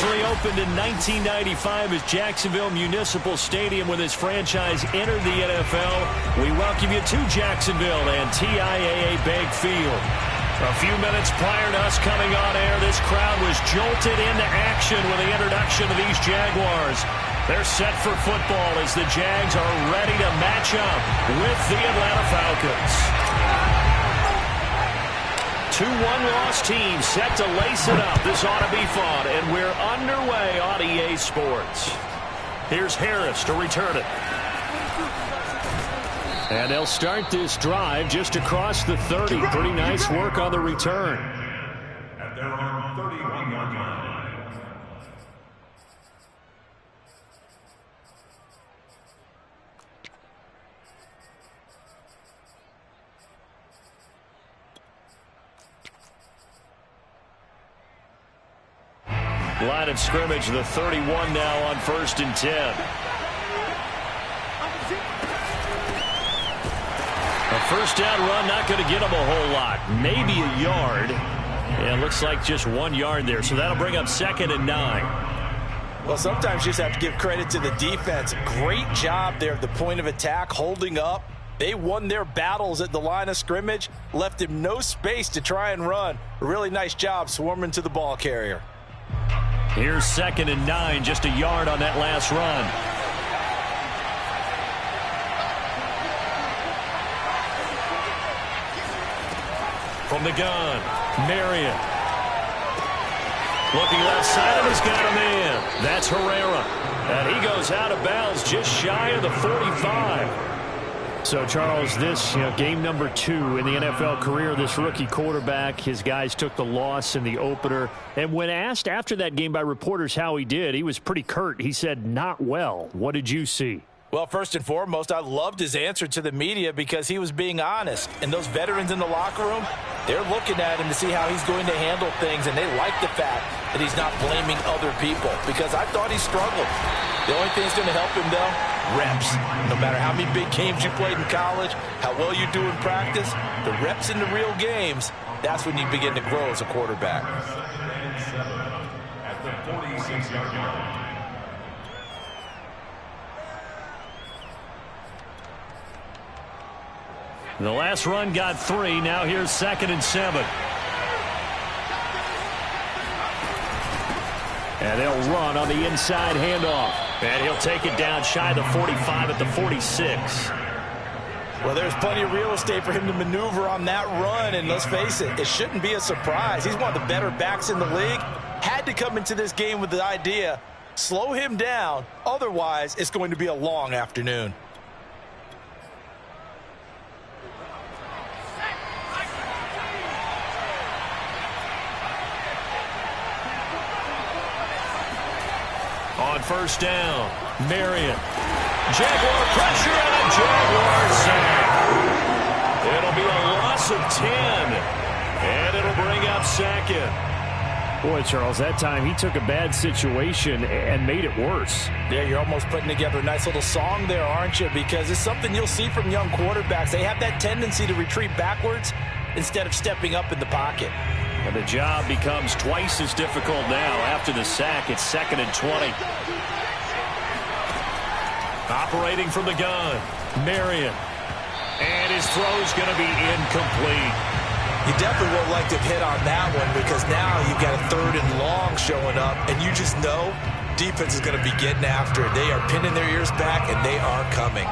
Officially opened in 1995 as Jacksonville Municipal Stadium when this franchise entered the NFL. We welcome you to Jacksonville and TIAA Bank Field. A few minutes prior to us coming on air, this crowd was jolted into action with the introduction of these Jaguars. They're set for football as the Jags are ready to match up with the Atlanta Falcons. Two one-loss teams set to lace it up. This ought to be fun, and we're underway on EA Sports. Here's Harris to return it. And they'll start this drive just across the 30. Pretty nice work on the return. At their own 31-yard line. Line of scrimmage, the 31 now on 1st and 10. A first down run, not going to get them a whole lot. Maybe a yard. And it looks like just 1 yard there. So that'll bring up 2nd and 9. Well, sometimes you just have to give credit to the defense. Great job there at the point of attack, holding up. They won their battles at the line of scrimmage, left him no space to try and run. A really nice job swarming to the ball carrier. Here's 2nd and 9, just a yard on that last run. From the gun, Marion. Looking left side, and he's got a man. That's Herrera. And he goes out of bounds just shy of the 45. So, Charles, this game number 2 in the NFL career, this rookie quarterback, his guys took the loss in the opener. And when asked after that game by reporters how he did, he was pretty curt. He said, not well. What did you see? Well, first and foremost, I loved his answer to the media because he was being honest. And those veterans in the locker room, they're looking at him to see how he's going to handle things. And they like the fact that he's not blaming other people because I thought he struggled. The only thing that's going to help him, though, reps. No matter how many big games you played in college, how well you do in practice, the reps in the real games, that's when you begin to grow as a quarterback. At the 46-yard line. The last run got 3. Now here's 2nd and 7. And they'll run on the inside handoff. And he'll take it down shy of the 45 at the 46. Well, there's plenty of real estate for him to maneuver on that run. And let's face it, it shouldn't be a surprise. He's one of the better backs in the league. Had to come into this game with the idea, slow him down. Otherwise, it's going to be a long afternoon. On first down, Marion. Jaguar pressure and a Jaguar sack. It'll be a loss of 10. And it'll bring up 2nd. Boy, Charles, that time he took a bad situation and made it worse. Yeah, you're almost putting together a nice little song there, aren't you? Because it's something you'll see from young quarterbacks. They have that tendency to retreat backwards instead of stepping up in the pocket. And the job becomes twice as difficult now after the sack. It's 2nd and 20. Operating from the gun, Marion. And his throw's going to be incomplete. You definitely would like to hit on that one because now you've got a 3rd and long showing up, and you just know defense is going to be getting after it. They are pinning their ears back, and they are coming.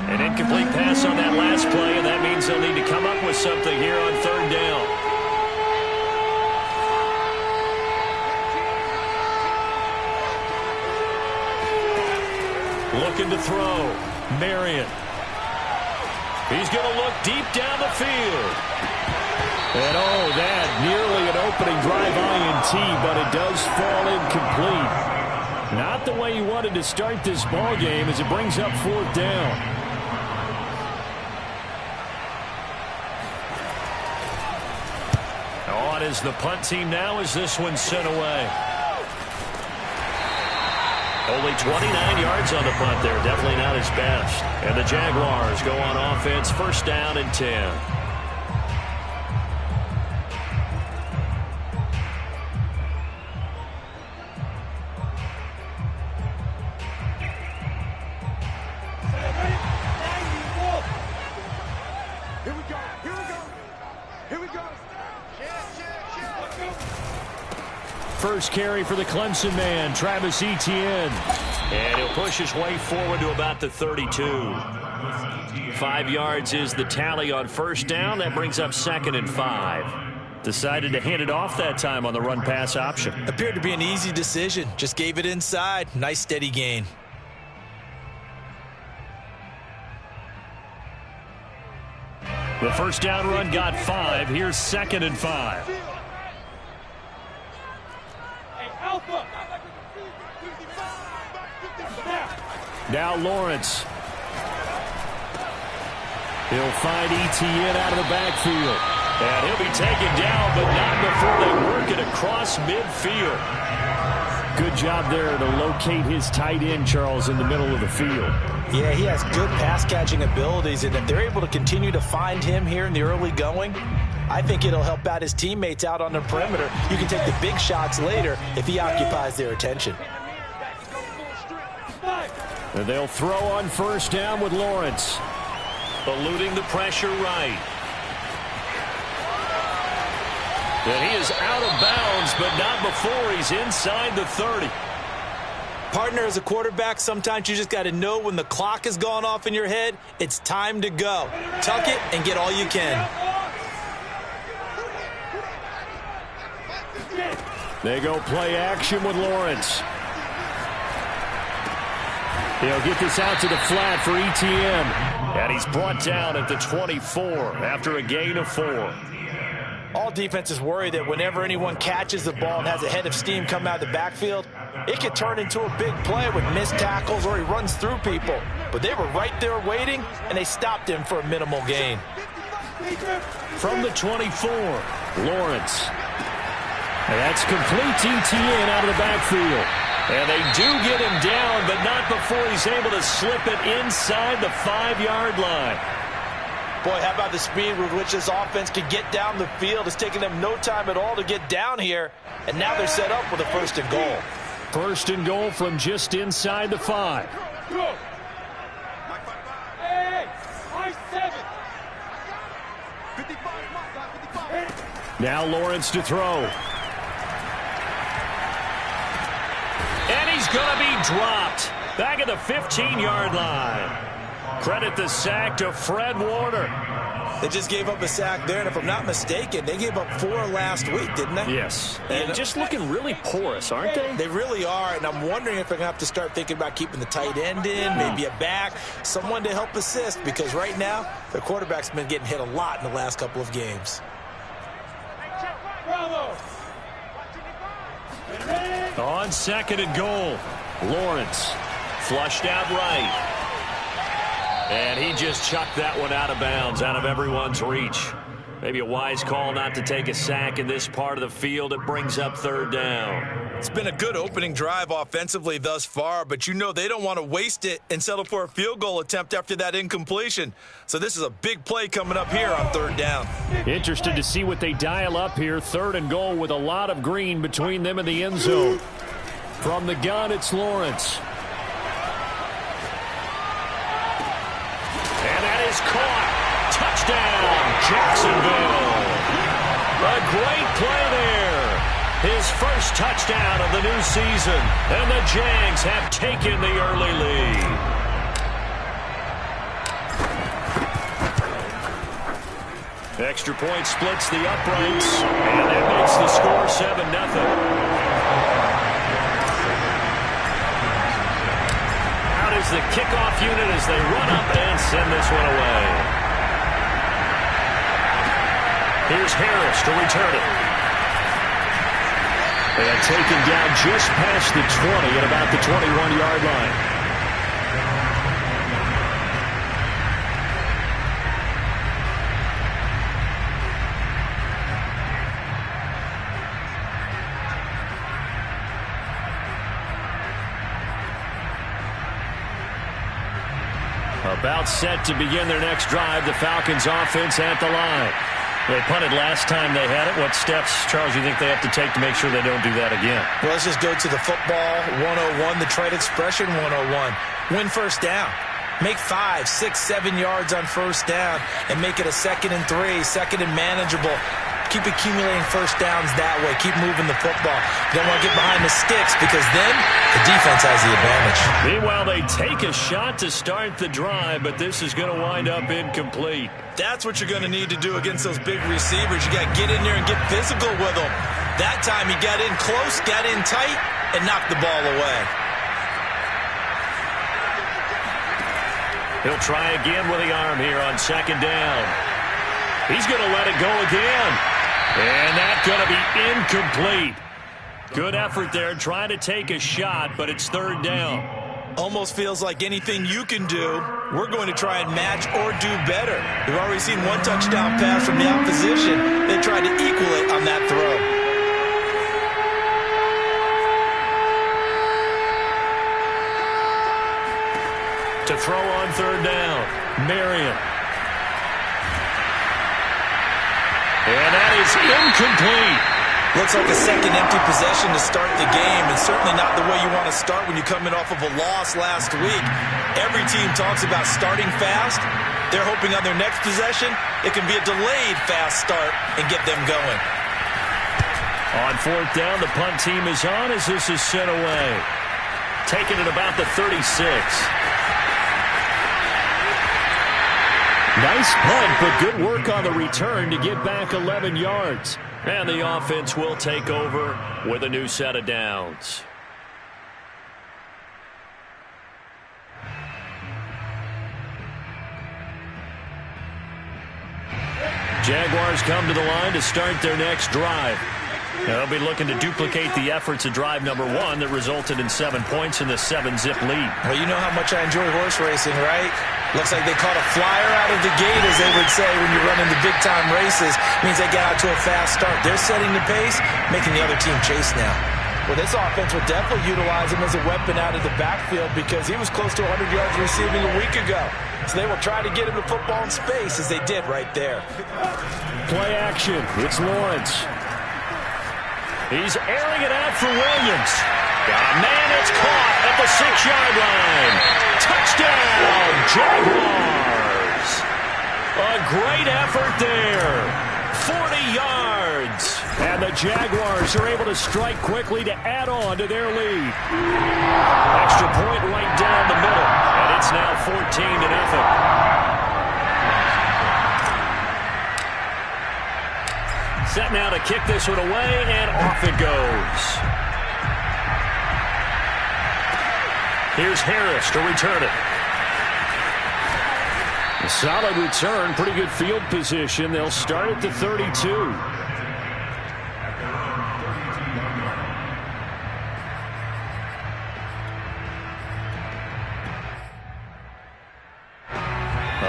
An incomplete pass on that last play, and that means they'll need to come up with something here on 3rd down. Looking to throw. Marion. He's going to look deep down the field. And oh, that nearly an opening drive INT, but it does fall incomplete. Not the way you wanted to start this ball game as it brings up 4th down. On is the punt team now as this one's sent away. Only 29 yards on the punt there. Definitely not his best. And the Jaguars go on offense, 1st down and 10. first carry for the Clemson man, Travis Etienne. And he'll push his way forward to about the 32. 5 yards is the tally on first down. That brings up 2nd and 5. Decided to hand it off that time on the run-pass option. Appeared to be an easy decision. Just gave it inside. Nice steady gain. The first down run got 5. Here's 2nd and 5. Now Lawrence. He'll find Etienne out of the backfield. And he'll be taken down, but not before they work it across midfield. Good job there to locate his tight end, Charles, in the middle of the field. Yeah, he has good pass-catching abilities, and if they're able to continue to find him here in the early going, I think it'll help out his teammates out on the perimeter. You can take the big shots later if he occupies their attention. And they'll throw on first down with Lawrence. Eluding the pressure right. And he is out of bounds, but not before he's inside the 30. Partner, as a quarterback, sometimes you just got to know when the clock has gone off in your head, it's time to go. Tuck it and get all you can. They go play action with Lawrence. He'll get this out to the flat for Etienne. And he's brought down at the 24 after a gain of 4. All defenses worry that whenever anyone catches the ball and has a head of steam come out of the backfield, it could turn into a big play with missed tackles or he runs through people. But they were right there waiting, and they stopped him for a minimal gain. From the 24, Lawrence. And that's complete. Etienne out of the backfield. And they do get him down, but not before he's able to slip it inside the 5-yard line. Boy, how about the speed with which this offense could get down the field? It's taken them no time at all to get down here, and now they're set up with a 1st and goal. 1st and goal from just inside the 5. Now Lawrence to throw. And he's going to be dropped back at the 15-yard line. Credit the sack to Fred Warner. They just gave up a sack there, and if I'm not mistaken, they gave up 4 last week, didn't they? Yes. And just looking really porous, aren't they? They really are, and I'm wondering if they're going to have to start thinking about keeping the tight end in, maybe a back, someone to help assist, because right now, their quarterback's been getting hit a lot in the last couple of games. On 2nd and goal, Lawrence flushed out right. And he just chucked that one out of bounds, out of everyone's reach. Maybe a wise call not to take a sack in this part of the field. It brings up 3rd down. It's been a good opening drive offensively thus far, but you know they don't want to waste it and settle for a field goal attempt after that incompletion. So this is a big play coming up here on 3rd down. Interested to see what they dial up here. 3rd and goal with a lot of green between them and the end zone. From the gun, it's Lawrence. And that is caught. Touchdown, Jacksonville. A great play there. His first touchdown of the new season. And the Jags have taken the early lead. Extra point splits the uprights. And that makes the score 7-0. Is the kickoff unit as they run up and send this one away. Here's Harris to return it. And taken down just past the 20 at about the 21-yard line. About set to begin their next drive. The Falcons offense at the line. They punted last time they had it. What steps, Charles, you think they have to take to make sure they don't do that again? Well, let's just go to the football 101, the trade expression 101. Win first down. Make 5, 6, 7 yards on first down and make it a 2nd and 3, 2nd and manageable. Keep accumulating first downs that way. Keep moving the football. You don't want to get behind the sticks because then the defense has the advantage. Meanwhile, they take a shot to start the drive, but this is going to wind up incomplete. That's what you're going to need to do against those big receivers. You got to get in there and get physical with them. That time he got in close, got in tight, and knocked the ball away. He'll try again with the arm here on second down. He's going to let it go again. And that's going to be incomplete. Good effort there trying to take a shot, but it's third down. Almost feels like anything you can do, we're going to try and match or do better. We've already seen one touchdown pass from the opposition. They tried to equal it on that throw. To throw on third down, Marion. And that is incomplete. Looks like a second empty possession to start the game, and certainly not the way you want to start when you're coming off of a loss last week. Every team talks about starting fast. They're hoping on their next possession, it can be a delayed fast start and get them going. On fourth down, the punt team is on as this is sent away. Taking it about the 36. Nice punt, but good work on the return to get back 11 yards. And the offense will take over with a new set of downs. Jaguars come to the line to start their next drive. They'll be looking to duplicate the efforts of drive number 1 that resulted in 7 points in the 7-zip lead. Well, you know how much I enjoy horse racing, right? Looks like they caught a flyer out of the gate, as they would say, when you're running the big-time races. Means they got out to a fast start. They're setting the pace, making the other team chase now. Well, this offense will definitely utilize him as a weapon out of the backfield because he was close to 100 yards receiving a week ago. So they will try to get him the football in space, as they did right there. Play action. It's Lawrence. He's airing it out for Williams. Got a man that's caught at the 6-yard line. Touchdown, Jaguars. A great effort there. 40 yards. And the Jaguars are able to strike quickly to add on to their lead. Extra point right down the middle. And it's now 14-0. Set now to kick this one away, and off it goes. Here's Harris to return it. A solid return, pretty good field position. They'll start at the 32.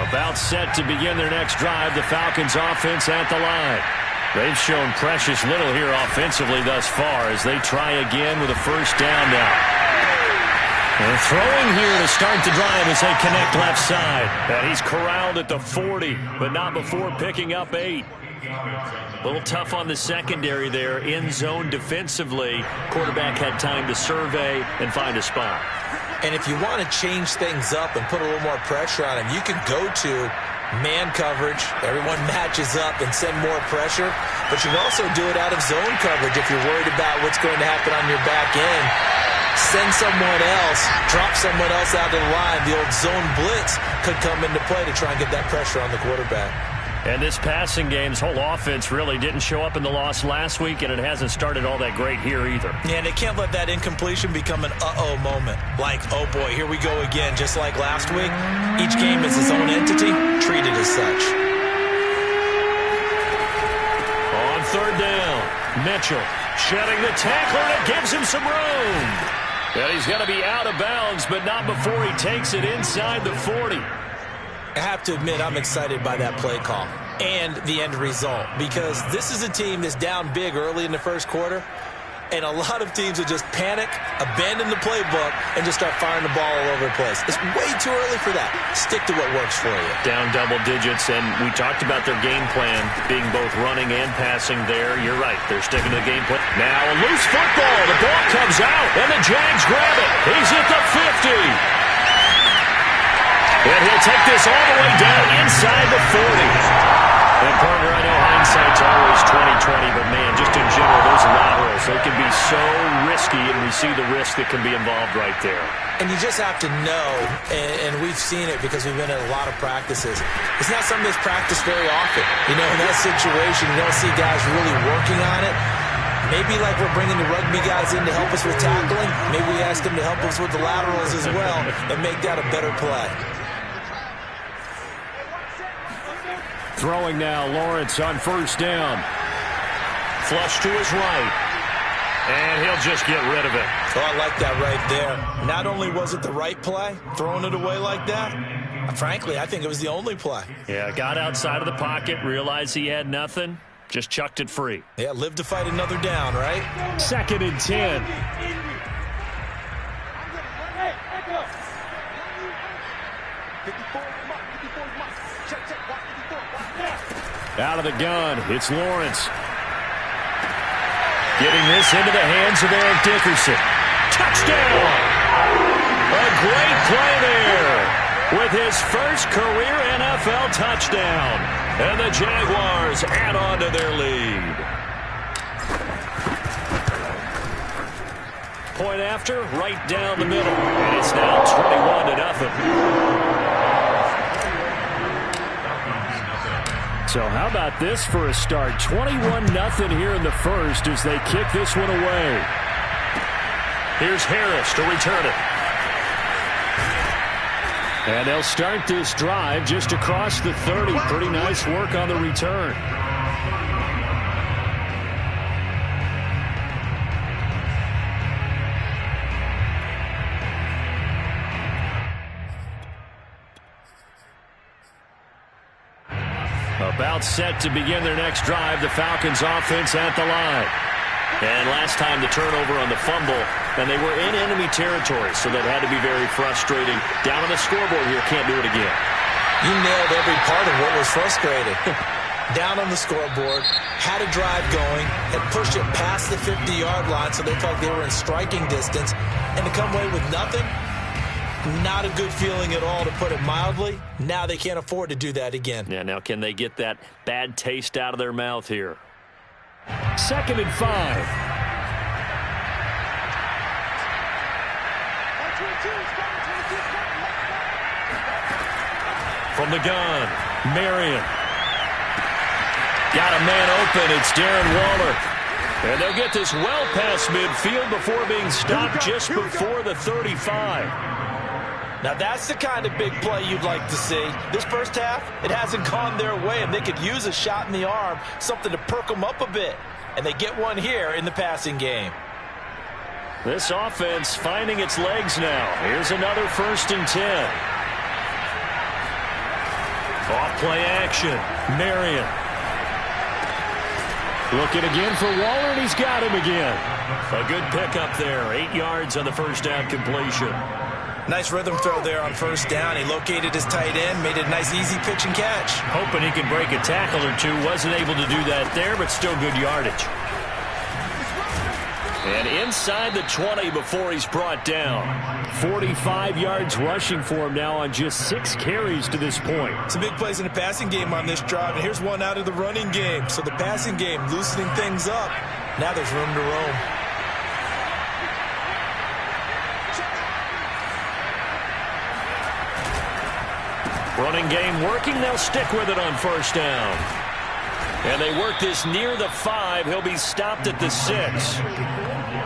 About set to begin their next drive, the Falcons offense at the line. They've shown precious little here offensively thus far as they try again with a first down now. They're throwing here to start the drive as they connect left side. And he's corralled at the 40, but not before picking up 8. A little tough on the secondary there, in zone defensively. Quarterback had time to survey and find a spot. And if you want to change things up and put a little more pressure on him, you can go to man coverage. Everyone matches up and send more pressure. But you can also do it out of zone coverage if you're worried about what's going to happen on your back end. Send someone else, drop someone else out of the line. The old zone blitz could come into play to try and get that pressure on the quarterback. And this passing game's whole offense really didn't show up in the loss last week, and it hasn't started all that great here either. Yeah, and they can't let that incompletion become an uh-oh moment. Like, oh boy, here we go again, just like last week. Each game is its own entity, treated as such. On third down, Mitchell shedding the tackler, and it gives him some room. And he's going to be out of bounds, but not before he takes it inside the 40. I have to admit, I'm excited by that play call and the end result because this is a team that's down big early in the first quarter, and a lot of teams will just panic, abandon the playbook, and just start firing the ball all over the place. It's way too early for that. Stick to what works for you. Down double digits, and we talked about their game plan being both running and passing there. You're right. They're sticking to the game plan. Now a loose football. The ball comes out, and the Jags grab it. He's at the 50. And he'll take this all the way down inside the 40. And, partner, I know hindsight's always see the risk that can be involved right there. And you just have to know, and we've seen it because we've been at a lot of practices. It's not something that's practiced very often. You know, in that situation, you don't see guys really working on it. Maybe like we're bringing the rugby guys in to help us with tackling, maybe we ask them to help us with the laterals as well and make that a better play. Throwing now, Lawrence on first down. Flush to his right. And he'll just get rid of it. Oh, I like that right there. Not only was it the right play, throwing it away like that, frankly, I think it was the only play. Yeah, got outside of the pocket, realized he had nothing, just chucked it free. Yeah, live to fight another down, right? 2nd and 10. Out of the gun, it's Lawrence. Getting this into the hands of Eric Dickerson. Touchdown! A great play there with his first career NFL touchdown. And the Jaguars add on to their lead. Point after, right down the middle. And it's now 21-0. So how about this for a start? 21-0 here in the first as they kick this one away. Here's Harris to return it. And they'll start this drive just across the 30. Pretty nice work on the return. About set to begin their next drive, the Falcons offense at the line. And last time the turnover on the fumble, and they were in enemy territory, so that had to be very frustrating. Down on the scoreboard here, can't do it again. You nailed every part of what was frustrating. Down on the scoreboard, had a drive going, had pushed it past the 50-yard line, so they felt they were in striking distance, and to come away with nothing, not a good feeling at all, to put it mildly. Now they can't afford to do that again. Yeah, now can they get that bad taste out of their mouth here? 2nd and 5. From the gun, Marion. Got a man open. It's Darren Waller. And they'll get this well past midfield before being stopped just before the 35. Now that's the kind of big play you'd like to see. This first half, it hasn't gone their way, and they could use a shot in the arm, something to perk them up a bit. And they get one here in the passing game. This offense finding its legs now. Here's another 1st and 10. Off play action. Marion. Looking again for Waller, and he's got him again. A good pickup there. 8 yards on the first down completion. Nice rhythm throw there on first down. He located his tight end, made it a nice easy pitch and catch. Hoping he could break a tackle or two. Wasn't able to do that there, but still good yardage. And inside the 20 before he's brought down. 45 yards rushing for him now on just 6 carries to this point. Some big plays in the passing game on this drive, and here's one out of the running game. So the passing game loosening things up. Now there's room to roam. Running game working. They'll stick with it on first down. And they work this near the 5. He'll be stopped at the 6.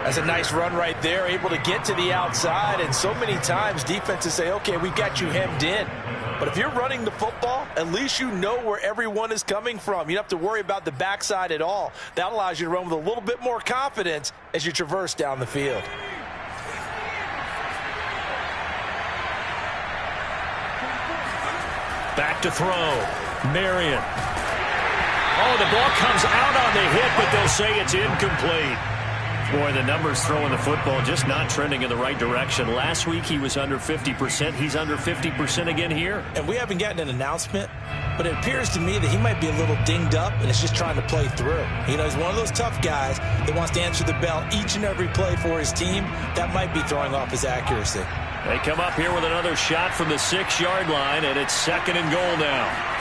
That's a nice run right there, able to get to the outside. And so many times defenses say, okay, we've got you hemmed in. But if you're running the football, at least you know where everyone is coming from. You don't have to worry about the backside at all. That allows you to run with a little bit more confidence as you traverse down the field. Back to throw. Marion. Oh, the ball comes out on the hit, but they'll say it's incomplete. Boy, the numbers throwing the football just not trending in the right direction. Last week he was under 50%. He's under 50% again here. And we haven't gotten an announcement, but it appears to me that he might be a little dinged up and is just trying to play through. You know, he's one of those tough guys that wants to answer the bell each and every play for his team. That might be throwing off his accuracy. They come up here with another shot from the 6-yard line, and it's 2nd and goal now.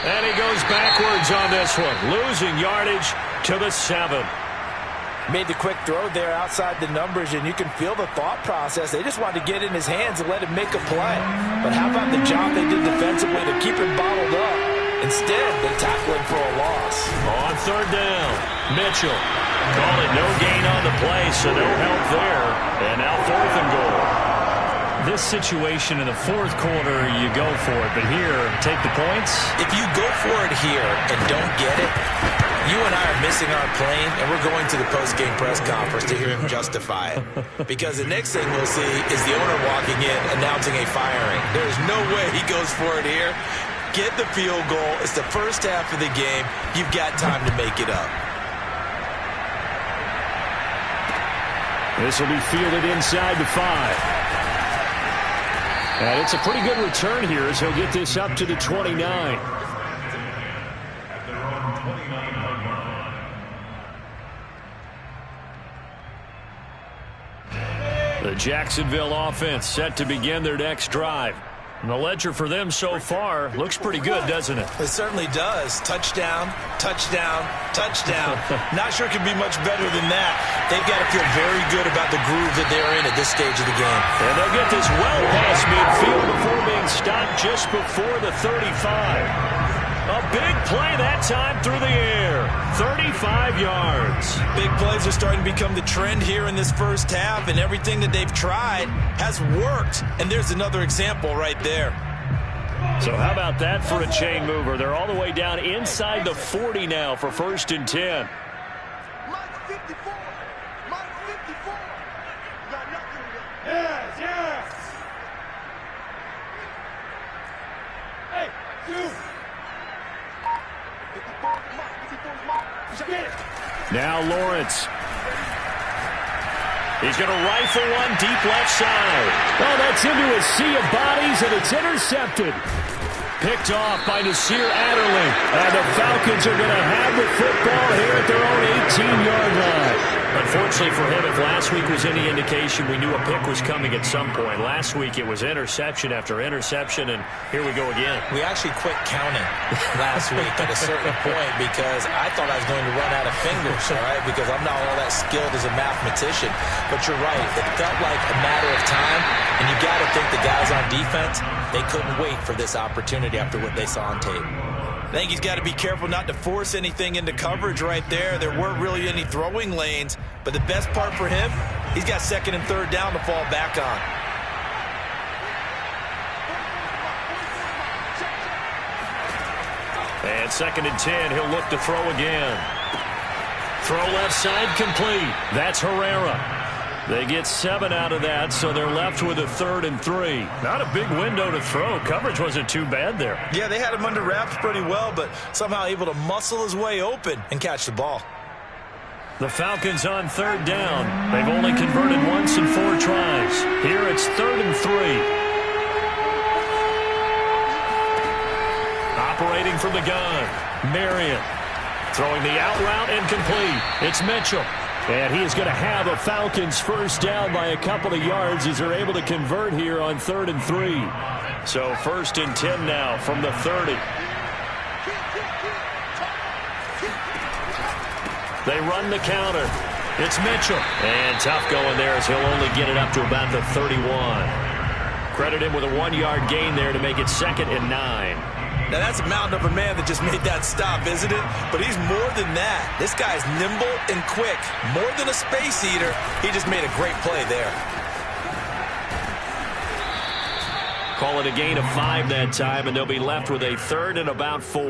And he goes backwards on this one, losing yardage to the 7. Made the quick throw there outside the numbers, and you can feel the thought process. They just wanted to get in his hands and let him make a play. But how about the job they did defensively to keep him bottled up? Instead, they tackle him for a loss. On 3rd down, Mitchell. Call it no gain on the play, so no help there. And now 4th and goal. This situation in the 4th quarter, you go for it. But here, take the points. If you go for it here and don't get it, you and I are missing our plane, and we're going to the post-game press conference to hear him justify it. Because the next thing we'll see is the owner walking in announcing a firing. There's no way he goes for it here. Get the field goal. It's the first half of the game. You've got time to make it up. This will be fielded inside the 5. And it's a pretty good return here as he'll get this up to the 29. At their own 29-yard line. The Jacksonville offense set to begin their next drive. And the ledger for them so far looks pretty good, doesn't it? It certainly does. Touchdown, touchdown, touchdown. Not sure it could be much better than that. They've got to feel very good about the groove that they're in at this stage of the game. And they'll get this well past midfield before being stopped just before the 35. A big play that time through the air. 35 yards. Big plays are starting to become the trend here in this first half, and everything that they've tried has worked. And there's another example right there. So how about that for a chain mover? They're all the way down inside the 40 now for 1st and 10. Mike 54. Mike 54. You got nothing to do. Yes, yes. Hey, you. 54 is Mike. 54 is Mike. Get it. Now Lawrence. He's going to rifle one deep left side. Oh, that's into a sea of bodies, and it's intercepted. Picked off by Nasir Adderley. And the Falcons are going to have the football here at their own 18-yard line. Unfortunately for him, if last week was any indication, we knew a pick was coming at some point. Last week it was interception after interception, and here we go again. We actually quit counting last week at a certain point because I thought I was going to run out of fingers, all right, because I'm not all that skilled as a mathematician. But you're right. It felt like a matter of time, and you got to think the guys on defense, they couldn't wait for this opportunity after what they saw on tape. I think he's got to be careful not to force anything into coverage right there. There weren't really any throwing lanes, but the best part for him, he's got 2nd and 3rd down to fall back on. And 2nd and 10, he'll look to throw again. Throw left side complete. That's Herrera. They get 7 out of that, so they're left with a 3rd and 3. Not a big window to throw. Coverage wasn't too bad there. Yeah, they had him under wraps pretty well, but somehow able to muscle his way open and catch the ball. The Falcons on 3rd down. They've only converted once in 4 tries. Here it's 3rd and 3. Operating from the gun. Marion. Throwing the out route incomplete. It's Mitchell. And he is going to have a Falcons 1st down by a couple of yards as they're able to convert here on 3rd and 3. So 1st and 10 now from the 30. They run the counter. It's Mitchell. And tough going there as he'll only get it up to about the 31. Credit him with a 1-yard gain there to make it 2nd and 9. Now, that's a mountain of a man that just made that stop, isn't it? But he's more than that. This guy's nimble and quick. More than a space eater. He just made a great play there. Call it a gain of 5 that time, and they'll be left with a 3rd and about 4.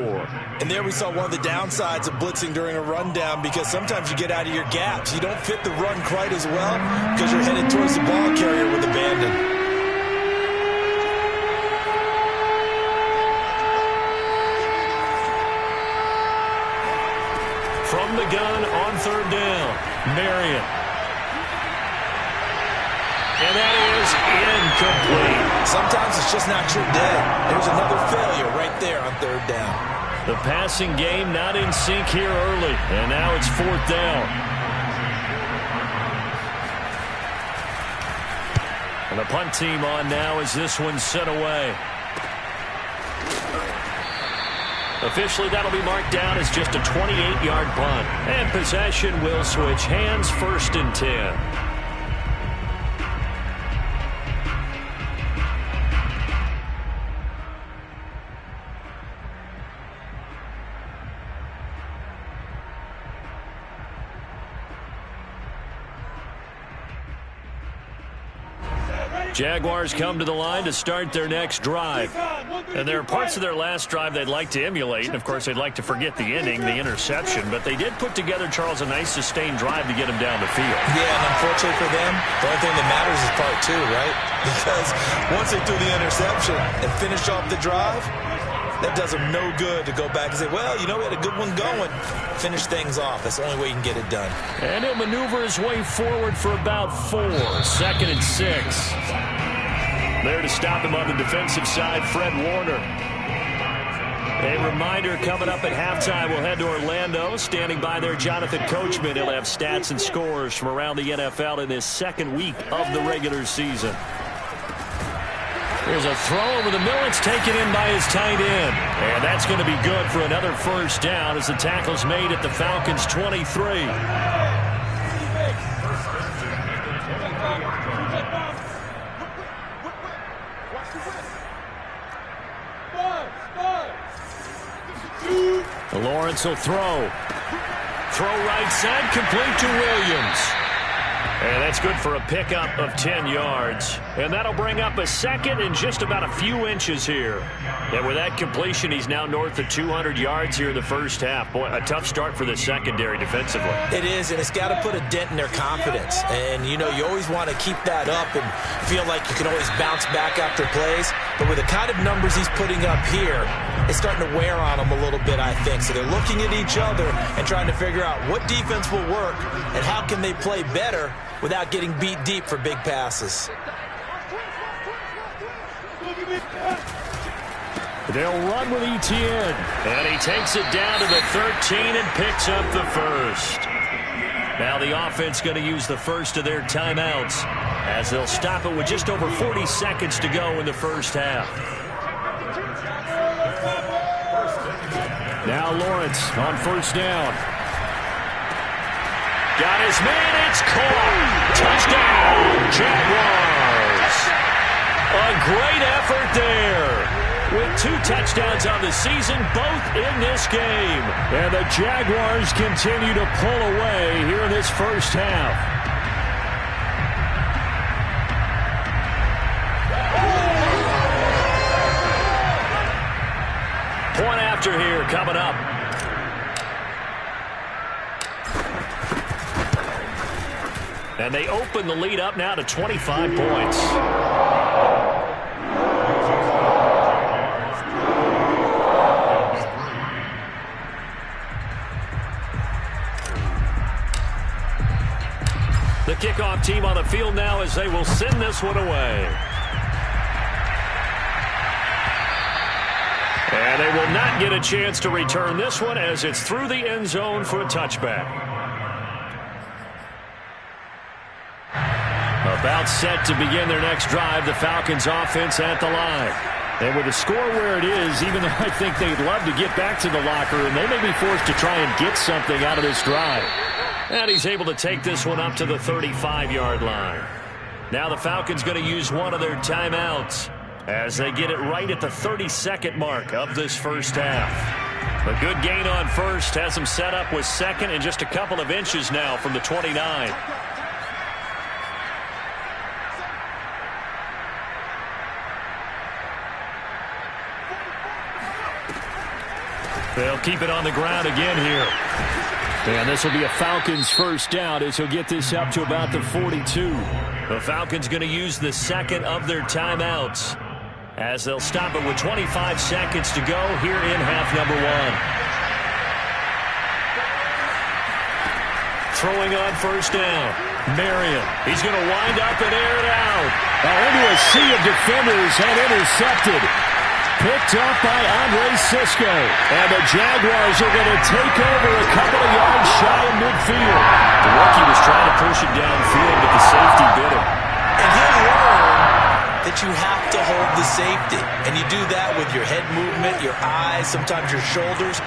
And there we saw one of the downsides of blitzing during a rundown because sometimes you get out of your gaps. You don't fit the run quite as well because you're headed towards the ball carrier with abandon. From the gun on 3rd down, Marion. And that is incomplete. Sometimes it's just not your day. There's another failure right there on 3rd down. The passing game not in sync here early, and now it's 4th down. And the punt team on now as this one's sent away. Officially, that'll be marked down as just a 28-yard punt. And possession will switch hands, 1st and 10. Jaguars come to the line to start their next drive. And there are parts of their last drive they'd like to emulate. And, of course, they'd like to forget the ending, the interception. But they did put together, Charles, a nice sustained drive to get them down the field. Yeah, and unfortunately for them, the only thing that matters is part 2, right? Because once they threw the interception and finished off the drive, that does them no good to go back and say, well, you know, we had a good one going. Finish things off. That's the only way you can get it done. And he'll maneuver his way forward for about 4. 2nd and 6. There to stop him on the defensive side, Fred Warner. A reminder coming up at halftime, we'll head to Orlando. Standing by there, Jonathan Coachman. He'll have stats and scores from around the NFL in his 2nd week of the regular season. There's a throw over the middle. It's taken in by his tight end. And that's going to be good for another 1st down as the tackle's made at the Falcons' 23. Lawrence will throw. Throw right side, complete to Williams. And that's good for a pickup of 10 yards. And that'll bring up a 2nd and just about a few inches here. And with that completion, he's now north of 200 yards here in the 1st half. Boy, a tough start for the secondary defensively. It is, and it's got to put a dent in their confidence. And, you know, you always want to keep that up and feel like you can always bounce back after plays. But with the kind of numbers he's putting up here, it's starting to wear on them a little bit, I think. So they're looking at each other and trying to figure out what defense will work and how can they play better without getting beat deep for big passes. They'll run with Etienne. And he takes it down to the 13 and picks up the 1st. Now the offense going to use the 1st of their timeouts as they'll stop it with just over 40 seconds to go in the 1st half. Now Lawrence on 1st down. Got his man, it's caught. Touchdown, Jaguars. A great effort there. With 2 touchdowns on the season, both in this game. And the Jaguars continue to pull away here in this 1st half. Point after here coming up. And they open the lead up now to 25 points. The kickoff team on the field now as they will send this one away. And they will not get a chance to return this one as it's through the end zone for a touchback. About set to begin their next drive, the Falcons offense at the line. And with the score where it is, even though I think they'd love to get back to the locker room, they may be forced to try and get something out of this drive. And he's able to take this one up to the 35-yard line. Now the Falcons going to use one of their timeouts as they get it right at the 32nd mark of this 1st half. A good gain on 1st has them set up with 2nd and just a couple of inches now from the 29. They'll keep it on the ground again here. And this will be a Falcons 1st down as he'll get this up to about the 42. The Falcons going to use the 2nd of their timeouts as they'll stop it with 25 seconds to go here in half number 1. Throwing on 1st down. Marion. He's going to wind up and air it out. Into a sea of defenders and intercepted. Picked up by Andre Sisco. And the Jaguars are going to take over a couple of yards shy of midfield. The rookie was trying to push it downfield, but the safety bit him. And he'll learn that you have to hold the safety. And you do that with your head movement, your eyes, sometimes your shoulders.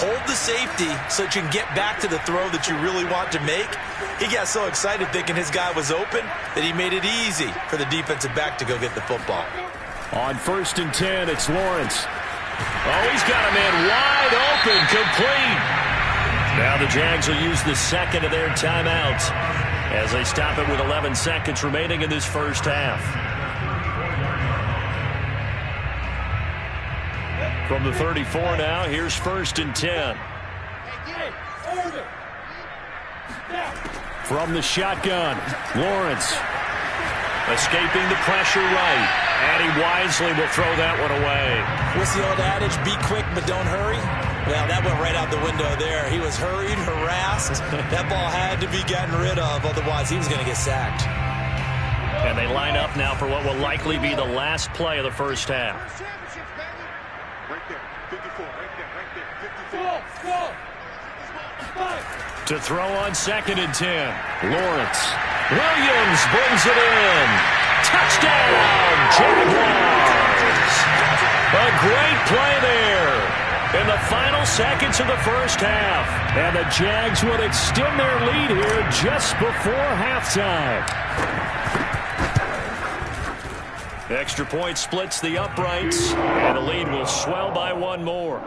Hold the safety so that you can get back to the throw that you really want to make. He got so excited thinking his guy was open that he made it easy for the defensive back to go get the football. On 1st and 10, it's Lawrence. Oh, he's got a man wide open, complete. Now the Jags will use the second of their timeouts as they stop it with 11 seconds remaining in this first half. From the 34 now, here's 1st and 10. From the shotgun, Lawrence escaping the pressure right, and he wisely will throw that one away. What's the old adage? Be quick, but don't hurry. Well, that went right out the window there. He was hurried, harassed. That ball had to be gotten rid of, otherwise he was going to get sacked. And they line up now for what will likely be the last play of the first half. Right there, 54, right there, 54. To throw on 2nd and 10, Lawrence. Williams brings it in. Touchdown, Jaguars. A great play there in the final seconds of the first half. And the Jags would extend their lead here just before halftime. Extra point splits the uprights, and the lead will swell by one more.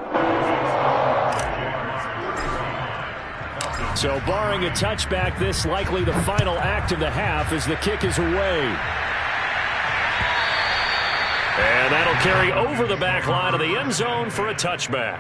So barring a touchback, this likely the final act of the half as the kick is away. And that'll carry over the back line of the end zone for a touchback.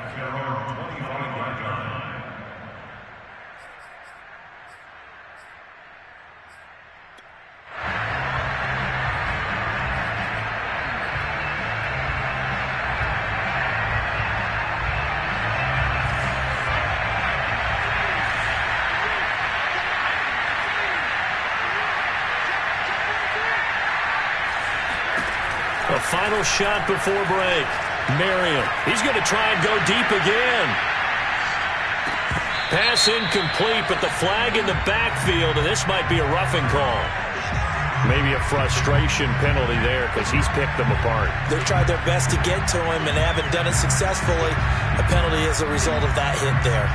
A final shot before break. Marion, he's going to try and go deep again. Pass incomplete, but the flag in the backfield, and this might be a roughing call. Maybe a frustration penalty there because he's picked them apart. They've tried their best to get to him and haven't done it successfully. A penalty as a result of that hit there.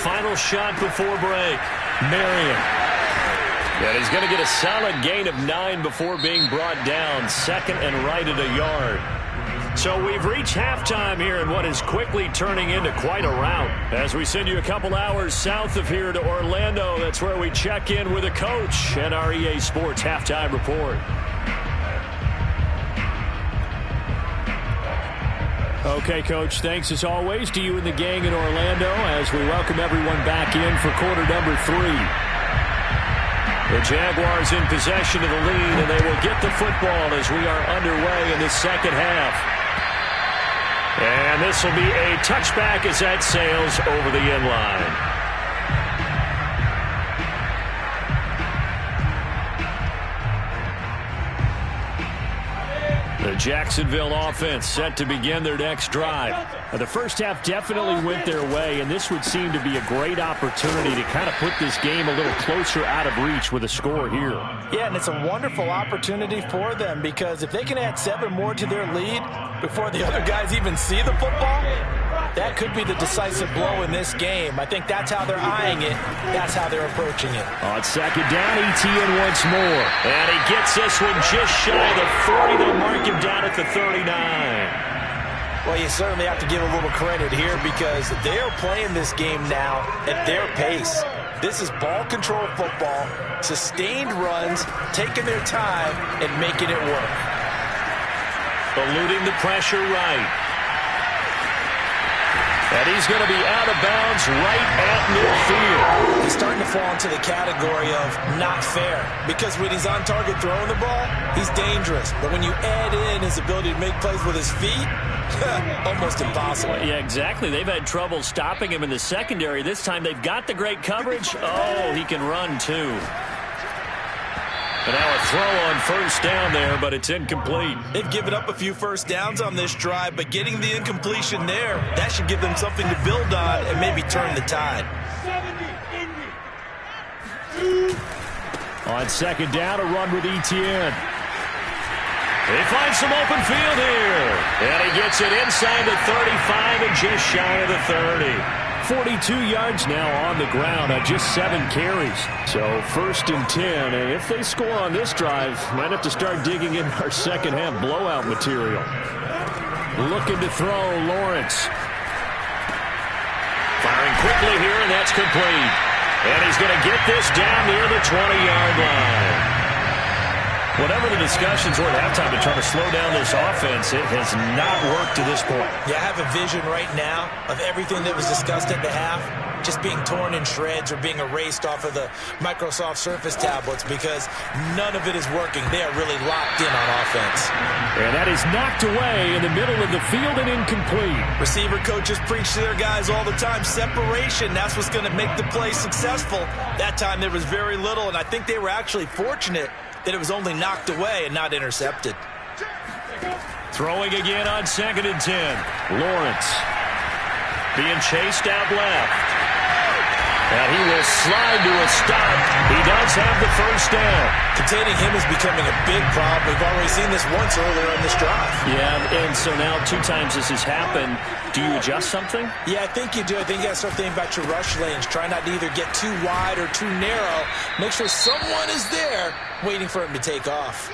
Final shot before break. Marion. And he's going to get a solid gain of 9 before being brought down. 2nd and right at a yard. So we've reached halftime here in what is quickly turning into quite a rout. As we send you a couple hours south of here to Orlando, that's where we check in with a coach and our EA Sports halftime report. Okay, Coach, thanks as always to you and the gang in Orlando as we welcome everyone back in for quarter number 3. The Jaguars in possession of the lead, and they will get the football as we are underway in the second half. And this will be a touchback as that sails over the end line. The Jacksonville offense set to begin their next drive. The first half definitely went their way, and this would seem to be a great opportunity to kind of put this game a little closer out of reach with a score here. Yeah, and it's a wonderful opportunity for them because if they can add 7 more to their lead before the other guys even see the football, that could be the decisive blow in this game. I think that's how they're eyeing it. That's how they're approaching it. On 2nd down, ETN once more. And he gets this one just shy of the 40. They'll mark him down at the 39. Well, you certainly have to give a little credit here because they are playing this game now at their pace. This is ball control football, sustained runs, taking their time and making it work. Eluding the pressure right. And he's going to be out of bounds right at midfield. He's starting to fall into the category of not fair because when he's on target throwing the ball, he's dangerous. But when you add in his ability to make plays with his feet, almost impossible. Well, yeah, exactly. They've had trouble stopping him in the secondary. This time they've got the great coverage. Oh, he can run too. And now a throw on first down there, but it's incomplete. They've given up a few first downs on this drive, but getting the incompletion there, that should give them something to build on and maybe turn the tide. 70, 80, 2. On second down, a run with Etienne. He finds some open field here. And he gets it inside the 35 and just shy of the 30. 42 yards now on the ground on just 7 carries. So first and 10, and if they score on this drive, might have to start digging in our second half blowout material. Looking to throw, Lawrence. Firing quickly here, and that's complete. And he's going to get this down near the 20-yard line. Whatever the discussions were at halftime to try to slow down this offense, it has not worked to this point. Yeah, I have a vision right now of everything that was discussed at the half just being torn in shreds or being erased off of the Microsoft Surface tablets because none of it is working. They are really locked in on offense. And that is knocked away in the middle of the field and incomplete. Receiver coaches preach to their guys all the time. Separation, that's what's going to make the play successful. That time there was very little, and I think they were actually fortunate that it was only knocked away and not intercepted. Throwing again on second and 10. Lawrence being chased out left. And he will slide to a stop. He does have the first down. Containing him is becoming a big problem. We've already seen this once earlier in this drive. Yeah, and so now 2 times this has happened. Do you adjust something? Yeah, I think you do. I think you got to start thinking about your rush lanes. Try not to either get too wide or too narrow. Make sure someone is there waiting for him to take off.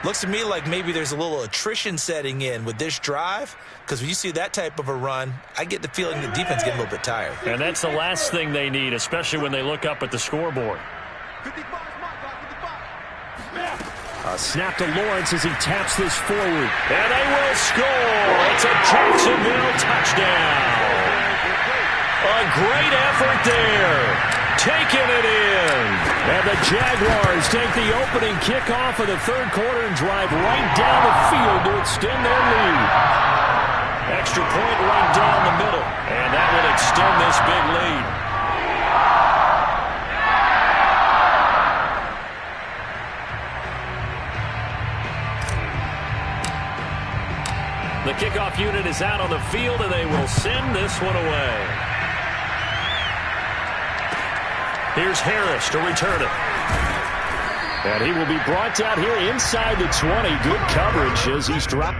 Looks to me like maybe there's a little attrition setting in with this drive, because when you see that type of a run, I get the feeling the defense getting a little bit tired. And that's the last thing they need, especially when they look up at the scoreboard. 55, my guy, 55. A snap to Lawrence as he taps this forward. And they will score. It's a Jacksonville touchdown. A great effort there. Taking it in. And the Jaguars take the opening kickoff of the third quarter and drive right down the field to extend their lead. Extra point right down the middle. And that will extend this big lead. The kickoff unit is out on the field, and they will send this one away. Here's Harris to return it. And he will be brought down here inside the 20. Good coverage as he's dropped.